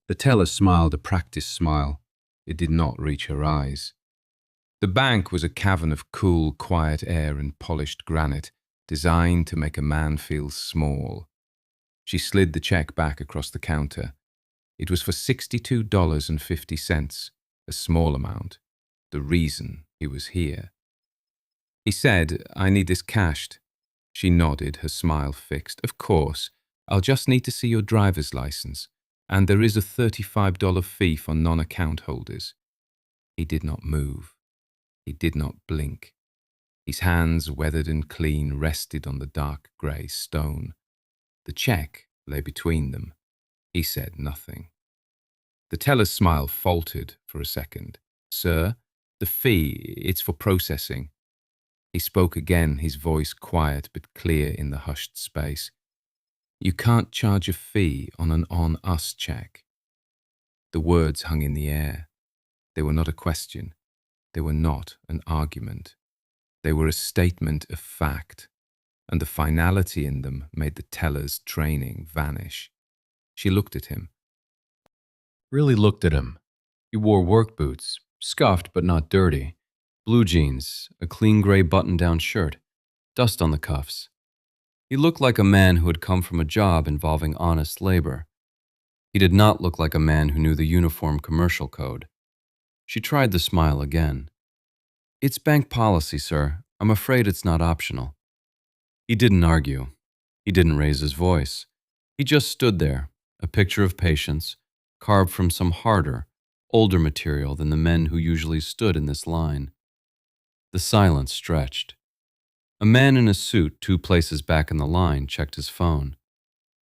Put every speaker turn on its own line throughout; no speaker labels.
The teller smiled a practiced smile. It did not reach her eyes. The bank was a cavern of cool, quiet air and polished granite, designed to make a man feel small. She slid the check back across the counter. It was for $62.50, a small amount. The reason he was here. He said, "I need this cashed." She nodded, her smile fixed. "Of course, I'll just need to see your driver's license, and there is a $35 fee for non-account holders." He did not move. He did not blink. His hands, weathered and clean, rested on the dark grey stone. The check lay between them. He said nothing. The teller's smile faltered for a second. "Sir, the fee, it's for processing." He spoke again, his voice quiet but clear in the hushed space. "You can't charge a fee on an on-us check." The words hung in the air. They were not a question. They were not an argument. They were a statement of fact, and the finality in them made the teller's training vanish. She looked at him.
Really looked at him. He wore work boots, scuffed but not dirty, blue jeans, a clean gray button-down shirt, dust on the cuffs. He looked like a man who had come from a job involving honest labor. He did not look like a man who knew the uniform commercial code. She tried the smile again. "It's bank policy, sir. I'm afraid it's not optional." He didn't argue. He didn't raise his voice. He just stood there, a picture of patience, carved from some harder, older material than the men who usually stood in this line. The silence stretched. A man in a suit 2 places back in the line checked his phone.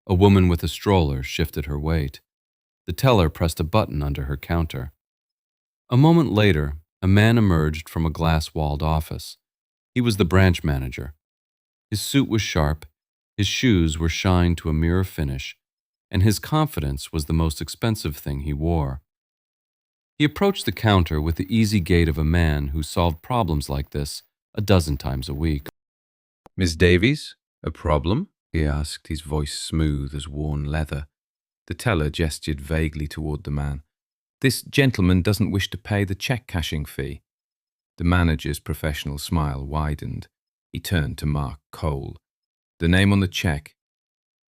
A woman with a stroller shifted her weight. The teller pressed a button under her counter. A moment later, a man emerged from a glass-walled office. He was the branch manager. His suit was sharp, his shoes were shined to a mirror finish, and his confidence was the most expensive thing he wore. He approached the counter with the easy gait of a man who solved problems like this a dozen times a week.
"Miss Davies, a problem?" he asked, his voice smooth as worn leather. The teller gestured vaguely toward the man. "This gentleman doesn't wish to pay the check cashing fee." The manager's professional smile widened. He turned to Mark Cole. "The name on the check."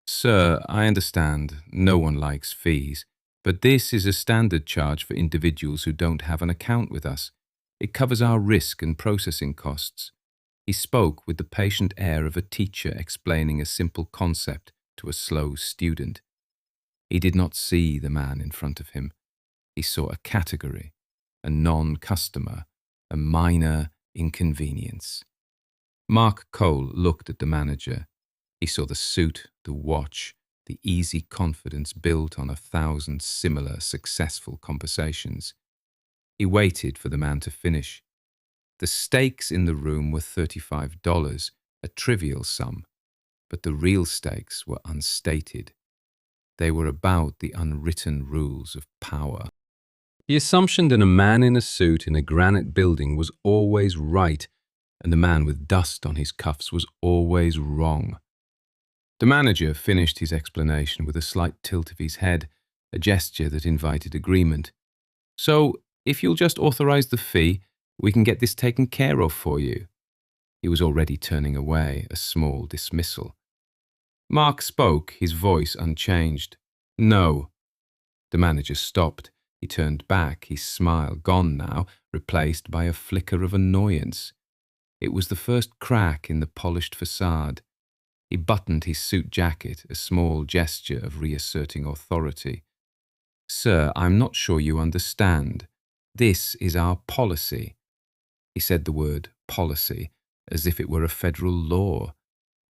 "Sir, I understand. No one likes fees. But this is a standard charge for individuals who don't have an account with us. It covers our risk and processing costs." He spoke with the patient air of a teacher explaining a simple concept to a slow student. He did not see the man in front of him. He saw a category, a non-customer, a minor inconvenience. Mark Cole looked at the manager. He saw the suit, the watch, the easy confidence built on 1,000 similar successful conversations. He waited for the man to finish. The stakes in the room were $35, a trivial sum, but the real stakes were unstated. They were about the unwritten rules of power. The assumption that a man in a suit in a granite building was always right, and the man with dust on his cuffs was always wrong. The manager finished his explanation with a slight tilt of his head, a gesture that invited agreement. "So, if you'll just authorize the fee, we can get this taken care of for you." He was already turning away, a small dismissal. Mark spoke, his voice unchanged. "No." The manager stopped. He turned back, his smile gone now, replaced by a flicker of annoyance. It was the first crack in the polished facade. He buttoned his suit jacket, a small gesture of reasserting authority. "Sir, I'm not sure you understand. This is our policy." He said the word policy as if it were a federal law,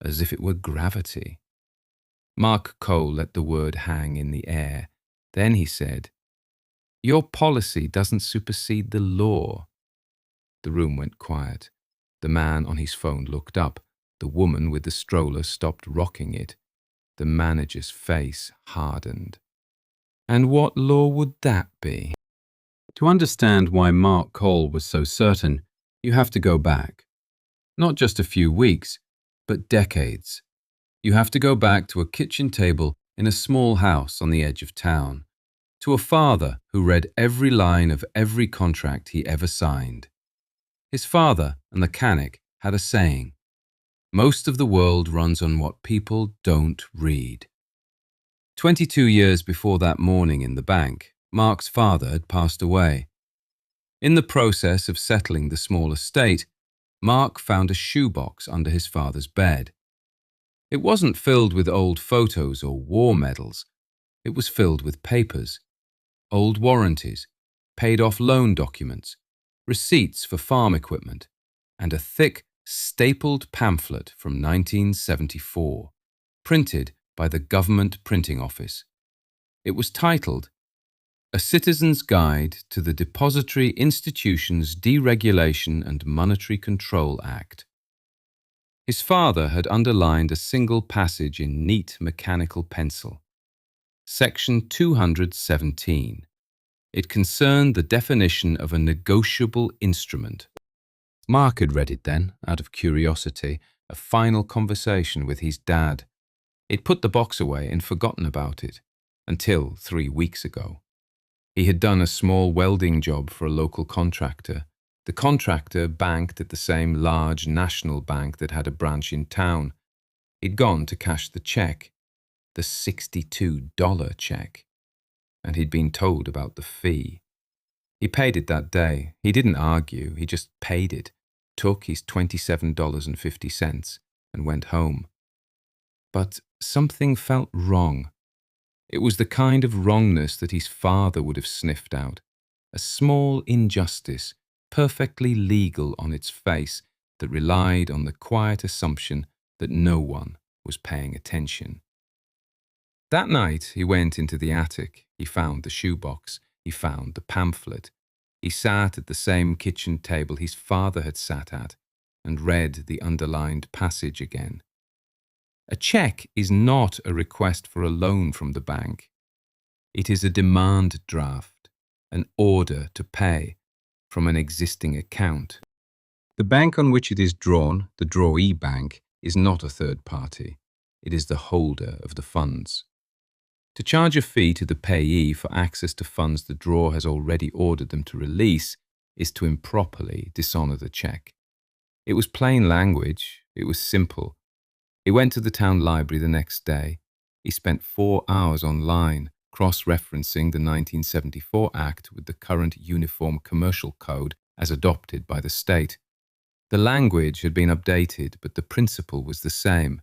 as if it were gravity. Mark Cole let the word hang in the air. Then he said, "Your policy doesn't supersede the law." The room went quiet. The man on his phone looked up. The woman with the stroller stopped rocking it. The manager's face hardened. "And what law would that be?" To understand why Mark Cole was so certain, you have to go back. Not just a few weeks, but decades. You have to go back to a kitchen table in a small house on the edge of town. to a father who read every line of every contract he ever signed. His father, a mechanic, had a saying, "Most of the world runs on what people don't read." 22 years before that morning in the bank, Mark's father had passed away. In the process of settling the small estate, Mark found a shoebox under his father's bed. It wasn't filled with old photos or war medals. It was filled with papers, old warranties, paid-off loan documents, receipts for farm equipment, and a thick, stapled pamphlet from 1974, printed by the government printing office. It was titled, "A Citizen's Guide to the Depository Institutions Deregulation and Monetary Control Act." His father had underlined a single passage in neat mechanical pencil. Section 217. It concerned the definition of a negotiable instrument. Mark had read it then, out of curiosity, a final conversation with his dad. He'd put the box away and forgotten about it, until 3 weeks ago. He had done a small welding job for a local contractor. The contractor banked at the same large national bank that had a branch in town. He'd gone to cash the check, the $62 check, and he'd been told about the fee. He paid it that day. He didn't argue, he just paid it, took his $27.50 and went home. But something felt wrong. It was the kind of wrongness that his father would have sniffed out, a small injustice, perfectly legal on its face, that relied on the quiet assumption that no one was paying attention. That night he went into the attic. He found the shoebox. He found the pamphlet. He sat at the same kitchen table his father had sat at and read the underlined passage again. A check is not a request for a loan from the bank. It is a demand draft, an order to pay from an existing account. The bank on which it is drawn, the drawee bank, is not a third party. It is the holder of the funds. To charge a fee to the payee for access to funds the drawer has already ordered them to release is to improperly dishonor the check. It was plain language. It was simple. He went to the town library the next day. He spent 4 hours online, cross-referencing the 1974 Act with the current Uniform Commercial Code as adopted by the state. The language had been updated, but the principle was the same.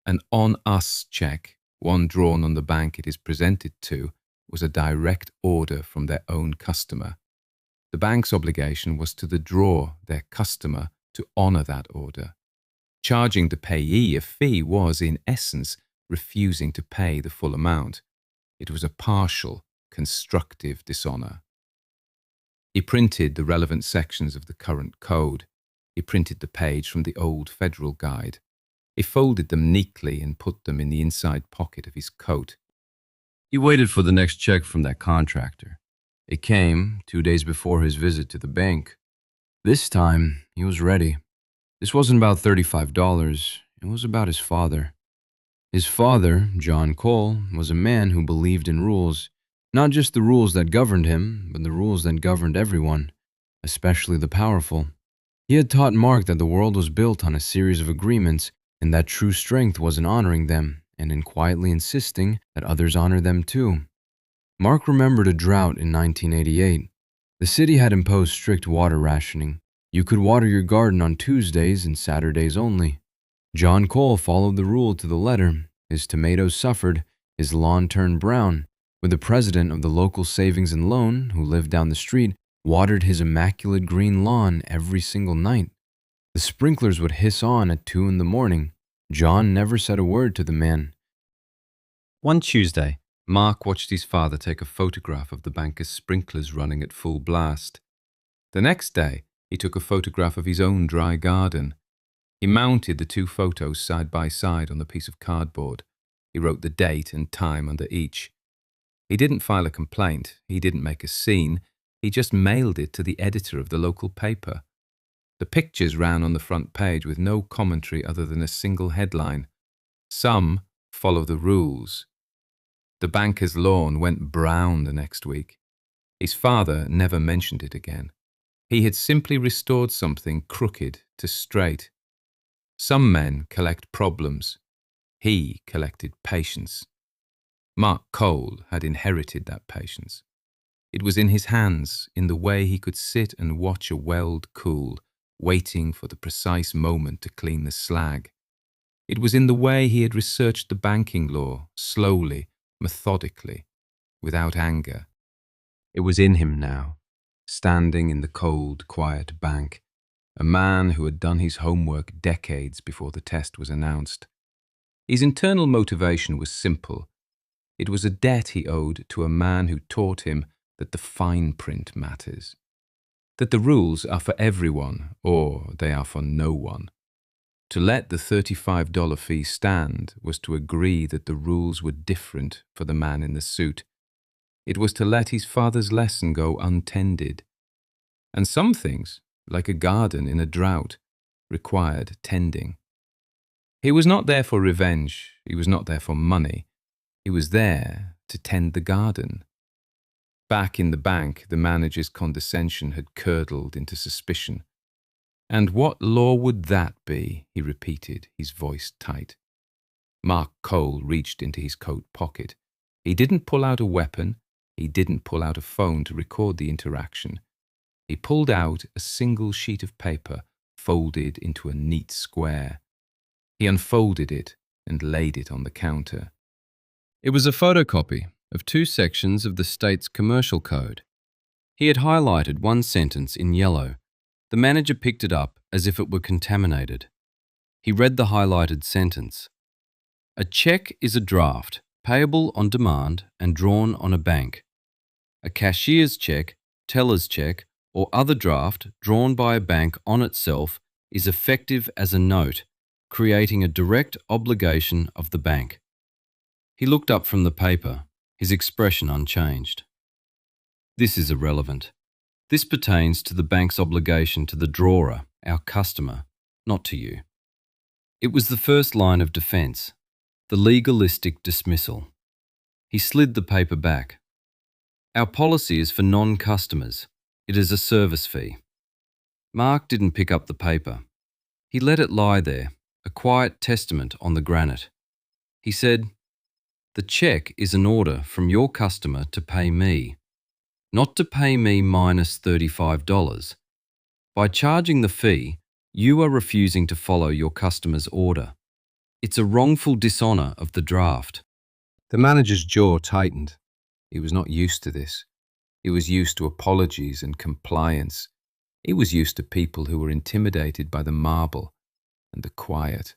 An on-us check, one drawn on the bank it is presented to, was a direct order from their own customer. The bank's obligation was to the drawer, their customer, to honor that order. Charging the payee a fee was, in essence, refusing to pay the full amount. It was a partial, constructive dishonor. He printed the relevant sections of the current code. He printed the page from the old federal guide. He folded them neatly and put them in the inside pocket of his coat. He waited for the next check from that contractor. It came 2 days before his visit to the bank. This time, he was ready. This wasn't about $35. It was about his father. His father, John Cole, was a man who believed in rules, not just the rules that governed him, but the rules that governed everyone, especially the powerful. He had taught Mark that the world was built on a series of agreements, and that true strength was in honoring them and in quietly insisting that others honor them too. Mark remembered a drought in 1988. The city had imposed strict water rationing. You could water your garden on Tuesdays and Saturdays only. John Cole followed the rule to the letter. His tomatoes suffered, his lawn turned brown, but the president of the local savings and loan, who lived down the street, watered his immaculate green lawn every single night. The sprinklers would hiss on at 2 in the morning. John never said a word to the man. One Tuesday, Mark watched his father take a photograph of the banker's sprinklers running at full blast. The next day, he took a photograph of his own dry garden. He mounted the 2 photos side by side on the piece of cardboard. He wrote the date and time under each. He didn't file a complaint. He didn't make a scene. He just mailed it to the editor of the local paper. The pictures ran on the front page with no commentary other than a single headline: "Some follow the rules." The banker's lawn went brown the next week. His father never mentioned it again. He had simply restored something crooked to straight. Some men collect problems. He collected patience. Mark Cole had inherited that patience. It was in his hands, in the way he could sit and watch a weld cool, waiting for the precise moment to clean the slag. It was in the way he had researched the banking law, slowly, methodically, without anger. It was in him now, standing in the cold, quiet bank, a man who had done his homework decades before the test was announced. His internal motivation was simple. It was a debt he owed to a man who taught him that the fine print matters, that the rules are for everyone or they are for no one. To let the $35 fee stand was to agree that the rules were different for the man in the suit. It was to let his father's lesson go untended. And some things, like a garden in a drought, required tending. He was not there for revenge. He was not there for money. He was there to tend the garden. Back in the bank, the manager's condescension had curdled into suspicion. "And what law would that be?" he repeated, his voice tight. Mark Cole reached into his coat pocket. He didn't pull out a weapon. He didn't pull out a phone to record the interaction. He pulled out a single sheet of paper, folded into a neat square. He unfolded it and laid it on the counter.
It was a photocopy of 2 sections of the state's commercial code. He had highlighted one sentence in yellow. The manager picked it up as if it were contaminated. He read the highlighted sentence. A check is a draft, payable on demand and drawn on a bank. A cashier's check, teller's check, or other draft drawn by a bank on itself is effective as a note, creating a direct obligation of the bank. He looked up from the paper, his expression unchanged. This is irrelevant. This pertains to the bank's obligation to the drawer, our customer, not to you. It was the first line of defense, the legalistic dismissal. He slid the paper back. Our policy is for non-customers. It is a service fee. Mark didn't pick up the paper. He let it lie there, a quiet testament on the granite. He said, "The check is an order from your customer to pay me, not to pay me minus $35. By charging the fee, you are refusing to follow your customer's order. It's a wrongful dishonor of the draft."
The manager's jaw tightened. He was not used to this. He was used to apologies and compliance. He was used to people who were intimidated by the marble and the quiet.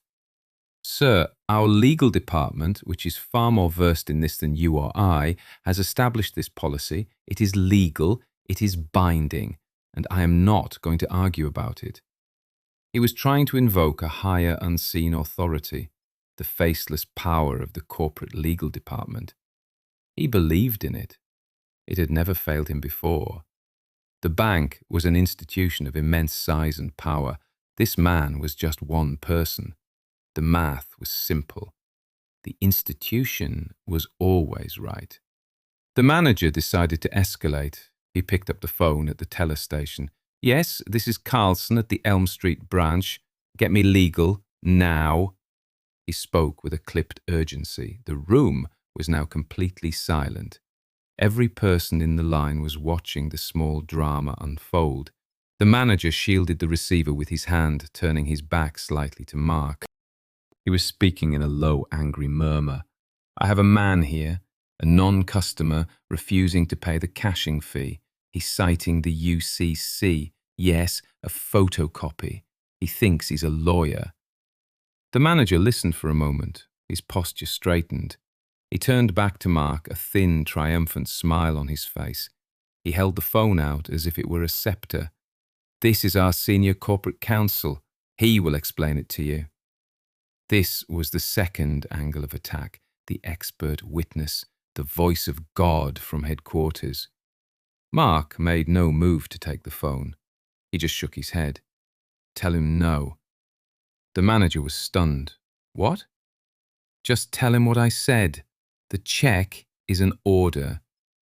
"Sir, our legal department, which is far more versed in this than you or I, has established this policy. It is legal, it is binding, and I am not going to argue about it." He was trying to invoke a higher unseen authority, the faceless power of the corporate legal department. He believed in it. It had never failed him before. The bank was an institution of immense size and power. This man was just one person. The math was simple. The institution was always right. The manager decided to escalate. He picked up the phone at the teller station. "Yes, this is Carlson at the Elm Street branch. Get me legal, now." He spoke with a clipped urgency. The room was now completely silent. Every person in the line was watching the small drama unfold. The manager shielded the receiver with his hand, turning his back slightly to Mark. He was speaking in a low, angry murmur. "I have a man here, a non-customer, refusing to pay the cashing fee. He's citing the UCC. Yes, a photocopy. He thinks he's a lawyer." The manager listened for a moment. His posture straightened. He turned back to Mark, a thin, triumphant smile on his face. He held the phone out as if it were a scepter. "This is our senior corporate counsel. He will explain it to you." This was the second angle of attack, the expert witness, the voice of God from headquarters. Mark made no move to take the phone. He just shook his head. "Tell him no." The manager was stunned. "What?" "Just tell him what I said. The check is an order.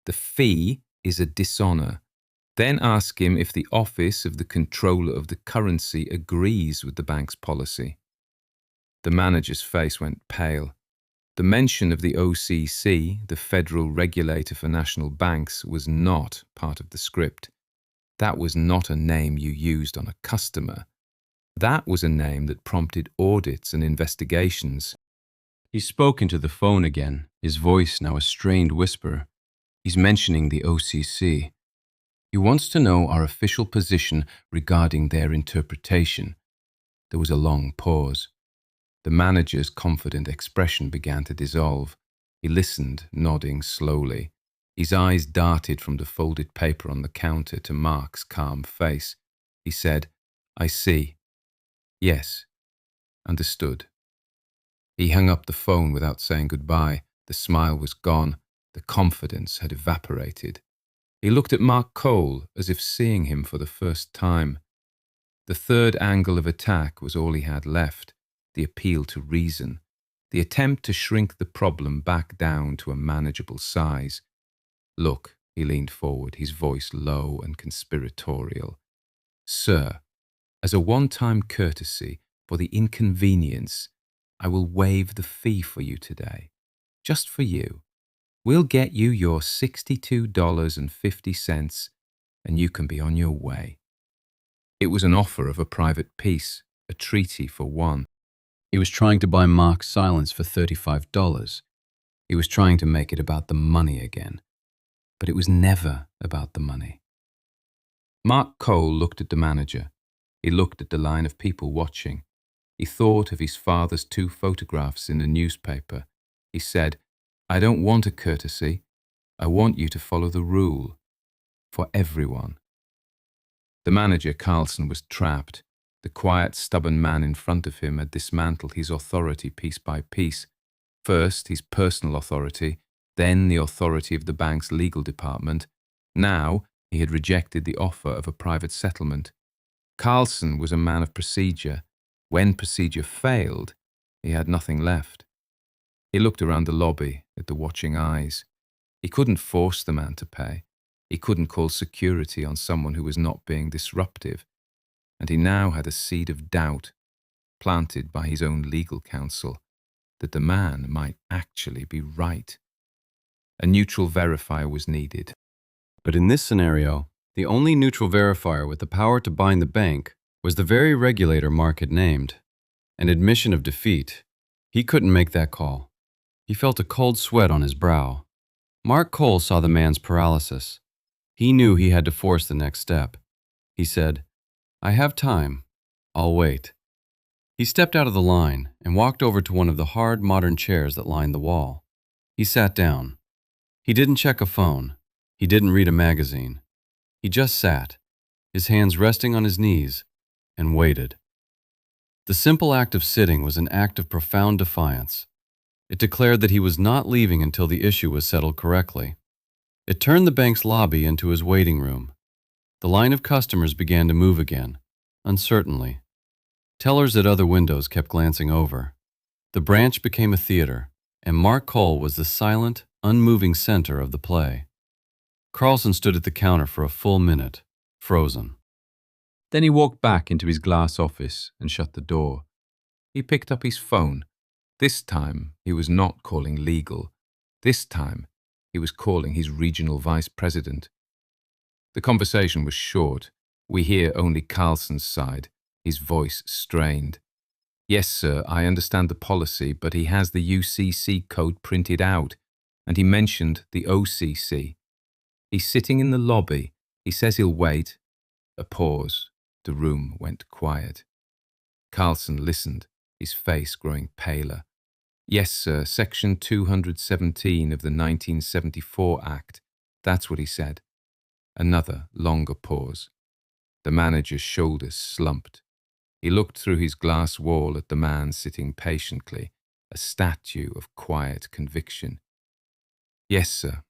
The fee is a dishonor. Then ask him if the office of the controller of the currency agrees with the bank's policy. The manager's face went pale. The mention of the OCC, the Federal Regulator for National Banks, was not part of the script. That was not a name you used on a customer. That was a name that prompted audits and investigations.
He spoke into the phone again, his voice now a strained whisper. He's mentioning the OCC. He wants to know our official position regarding their interpretation. There was a long pause. The manager's confident expression began to dissolve. He listened, nodding slowly. His eyes darted from the folded paper on the counter to Mark's calm face. He said, "I see. Yes. Understood." He hung up the phone without saying goodbye. The smile was gone. The confidence had evaporated. He looked at Mark Cole as if seeing him for the first time. The third angle of attack was all he had left, the appeal to reason, the attempt to shrink the problem back down to a manageable size. "Look," he leaned forward, his voice low and conspiratorial. "Sir, as a one-time courtesy for the inconvenience, I will waive the fee for you today. Just for you. We'll get you your $62.50 and you can be on your way." It was an offer of a private peace, a treaty for one. He was trying to buy Mark's silence for $35. He was trying to make it about the money again. But it was never about the money. Mark Cole looked at the manager. He looked at the line of people watching. He thought of his father's 2 photographs in the newspaper. He said, "I don't want a courtesy. I want you to follow the rule. For everyone." The manager, Carlson, was trapped. The quiet, stubborn man in front of him had dismantled his authority piece by piece. First, his personal authority, then the authority of the bank's legal department. Now, he had rejected the offer of a private settlement. Carlson was a man of procedure. When procedure failed, he had nothing left. He looked around the lobby at the watching eyes. He couldn't force the man to pay. He couldn't call security on someone who was not being disruptive. And he now had a seed of doubt, planted by his own legal counsel, that the man might actually be right. A neutral verifier was needed. But in this scenario, the only neutral verifier with the power to bind the bank was the very regulator Mark had named. An admission of defeat. He couldn't make that call. He felt a cold sweat on his brow. Mark Cole saw the man's paralysis. He knew he had to force the next step. He said, "I have time. I'll wait." He stepped out of the line and walked over to one of the hard modern chairs that lined the wall. He sat down. He didn't check a phone. He didn't read a magazine. He just sat, his hands resting on his knees, and waited. The simple act of sitting was an act of profound defiance. It declared that he was not leaving until the issue was settled correctly. It turned the bank's lobby into his waiting room. The line of customers began to move again, uncertainly. Tellers at other windows kept glancing over. The branch became a theater, and Mark Cole was the silent, unmoving center of the play. Carlson stood at the counter for a full minute, frozen. Then he walked back into his glass office and shut the door. He picked up his phone. This time, he was not calling legal. This time, he was calling his regional vice president. The conversation was short. We hear only Carlson's side, his voice strained. "Yes, sir, I understand the policy, but he has the UCC code printed out, and he mentioned the OCC. He's sitting in the lobby. He says he'll wait." A pause. The room went quiet. Carlson listened, his face growing paler. "Yes, sir, Section 217 of the 1974 Act. That's what he said." Another, longer pause. The manager's shoulders slumped. He looked through his glass wall at the man sitting patiently, a statue of quiet conviction. "Yes, sir.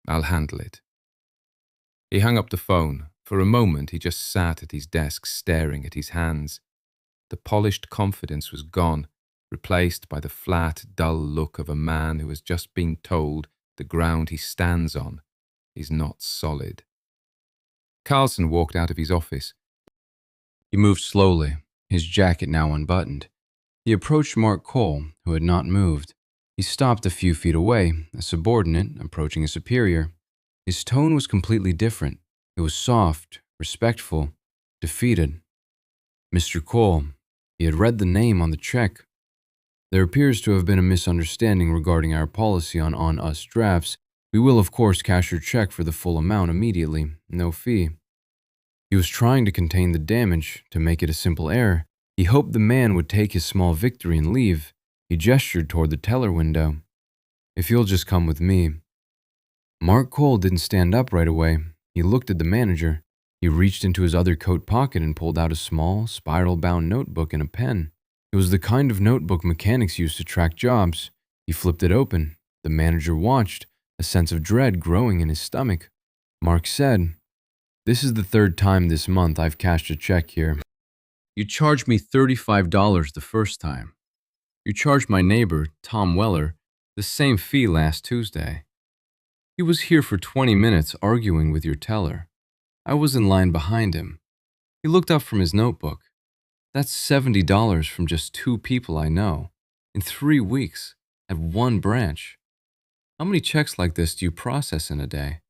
I'll handle it." He hung up the phone. For a moment, he just sat at his desk staring at his hands. The polished confidence was gone, replaced by the flat, dull look of a man who has just been told
The ground he stands on is not solid. Carlson walked out of his office.
He moved slowly, his jacket now unbuttoned. He approached Mark Cole, who had not moved. He stopped a few feet away, a subordinate approaching a superior. His tone was completely different. It was soft, respectful, defeated. Mr. Cole, he had read the name on the check. There appears to have been a misunderstanding regarding our policy on on-us drafts. We will, of course, cash your check for the full amount immediately, no fee. He was trying to contain the damage, to make it a simple error. He hoped the man would take his small victory and leave. He gestured toward the teller window. If you'll just come with me. Mark Cole didn't stand up right away. He looked at the manager. He reached into his other coat pocket and pulled out a small, spiral-bound notebook and a pen. It was the kind of notebook mechanics use to track jobs. He flipped it open. The manager watched, a sense of dread growing in his stomach. Mark said, "This is the third time this month I've cashed a check here. You charged me $35 the first time. You charged my neighbor, Tom Weller, the same fee last Tuesday. He was here for 20 minutes arguing with your teller. I was in line behind him. He looked up from his notebook. That's $70 from just 2 people I know, in 3 weeks, at one branch. How many checks like this do you process in a day?"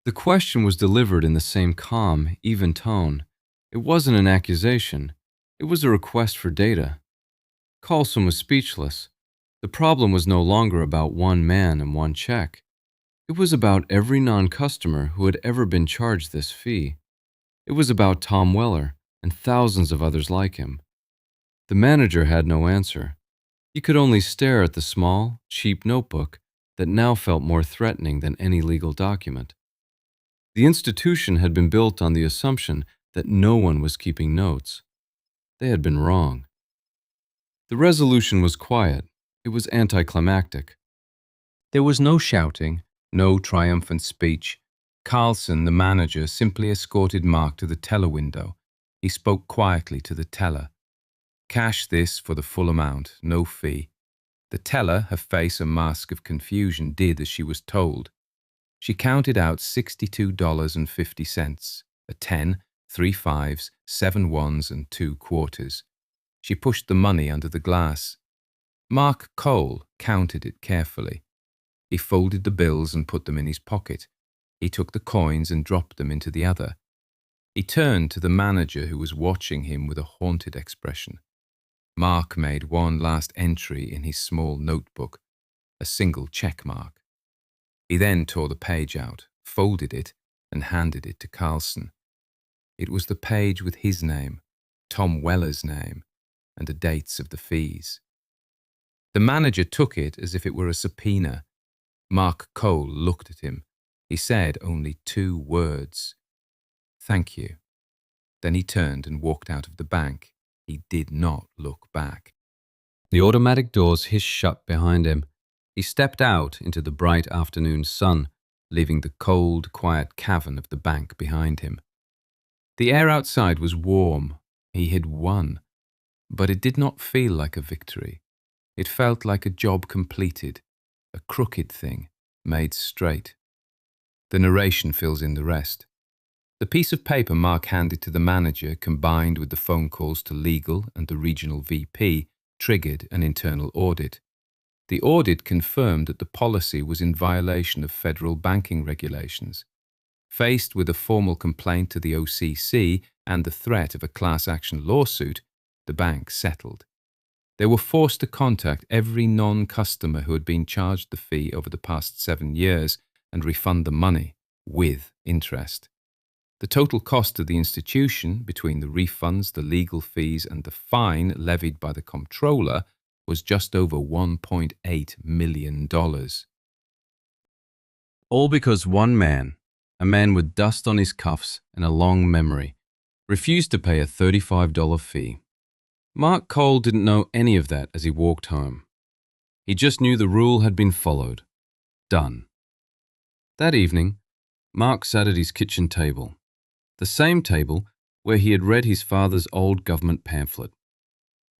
The question was delivered in the same calm, even tone. It wasn't an accusation. It was a request for data. Carlson was speechless. The problem was no longer about one man and one check. It was about every non-customer who had ever been charged this fee. It was about Tom Weller and thousands of others like him. The manager had no answer. He could only stare at the small, cheap notebook that now felt more threatening than any legal document. The institution had been built on the assumption that no one was keeping notes. They had been wrong. The resolution was quiet. It was anticlimactic. There was no shouting, no triumphant speech.
Carlson, the manager, simply escorted Mark to the teller window. He spoke quietly to the teller. "Cash this for the full amount, no fee." The teller, her face a mask of confusion, did as she was told. She counted out $62.50, a 10, 3 5s, 7 1s, and 2 quarters. She pushed the money under the glass. Mark Cole counted it carefully. He folded the bills and put them in his pocket. He took the coins and dropped them into the other. He turned to the manager, who was watching him with a haunted expression. Mark made one last entry in his small notebook, a single check mark. He then tore the page out, folded it, and handed it to Carlson. It was the page with his name, Tom Weller's name, and the dates of the fees. The manager took it as if it were a subpoena. Mark Cole looked at him. He said only 2 words. "Thank you." Then he turned and walked out of the bank. He did not look back.
The automatic doors hissed shut behind him. He stepped out into the bright afternoon sun, leaving the cold, quiet cavern of the bank behind him. The air outside was warm. He had won. But it did not feel like a victory. It felt like a job completed, a crooked thing made straight. The narration fills in the rest. The piece of paper Mark handed to the manager, combined with the phone calls to legal and the regional VP, triggered an internal audit. The audit confirmed that the policy was in violation of federal banking regulations. Faced with a formal complaint to the OCC and the threat of a class action lawsuit, the bank settled. They were forced to contact every non-customer who had been charged the fee over the past 7 years and refund the money with interest. The total cost of the institution, between the refunds, the legal fees, and the fine levied by the comptroller, was just over $1.8 million. All because one man, a man with dust on his cuffs and a long memory, refused to pay a $35 fee. Mark Cole didn't know any of that as he walked home. He just knew the rule had been followed. Done. That evening, Mark sat at his kitchen table, the same table where he had read his father's old government pamphlet.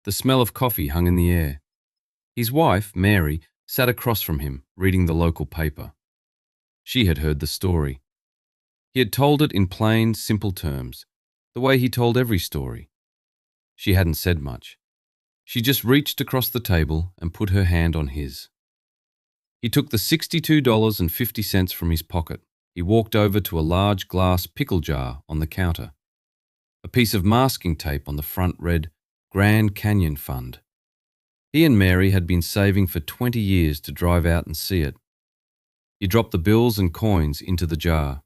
The smell of coffee hung in the air. His wife, Mary, sat across from him, reading the local paper. She had heard the story. He had told it in plain, simple terms, the way he told every story. She hadn't said much. She just reached across the table and put her hand on his. He took the $62.50 from his pocket. He walked over to a large glass pickle jar on the counter. A piece of masking tape on the front read, Grand Canyon Fund. He and Mary had been saving for 20 years to drive out and see it. He dropped the bills and coins into the jar.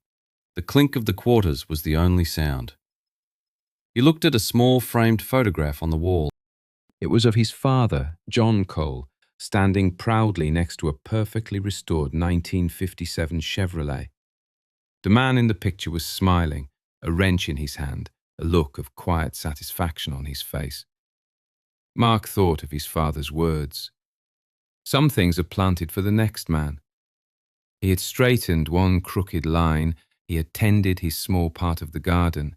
The clink of the quarters was the only sound. He looked at a small framed photograph on the wall. It was of his father, John Cole, standing proudly next to a perfectly restored 1957 Chevrolet. The man in the picture was smiling, a wrench in his hand, a look of quiet satisfaction on his face. Mark thought of his father's words. Some things are planted for the next man. He had straightened one crooked line, he had tended his small part of the garden.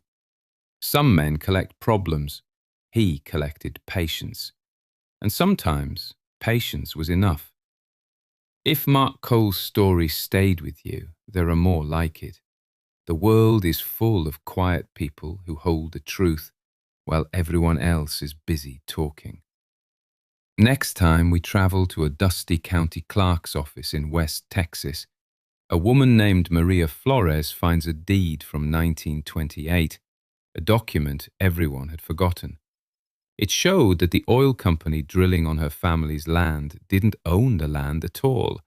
Some men collect problems, he collected patience. And sometimes patience was enough. If Mark Cole's story stayed with you, there are more like it. The world is full of quiet people who hold the truth while everyone else is busy talking. Next time we travel to a dusty county clerk's office in West Texas, a woman named Maria Flores finds a deed from 1928, a document everyone had forgotten. It showed that the oil company drilling on her family's land didn't own the land at all.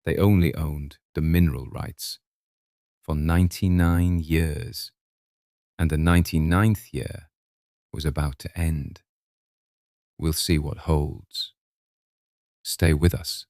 They only owned the mineral rights. For 99 years. And the 99th year was about to end. We'll see what holds. Stay with us.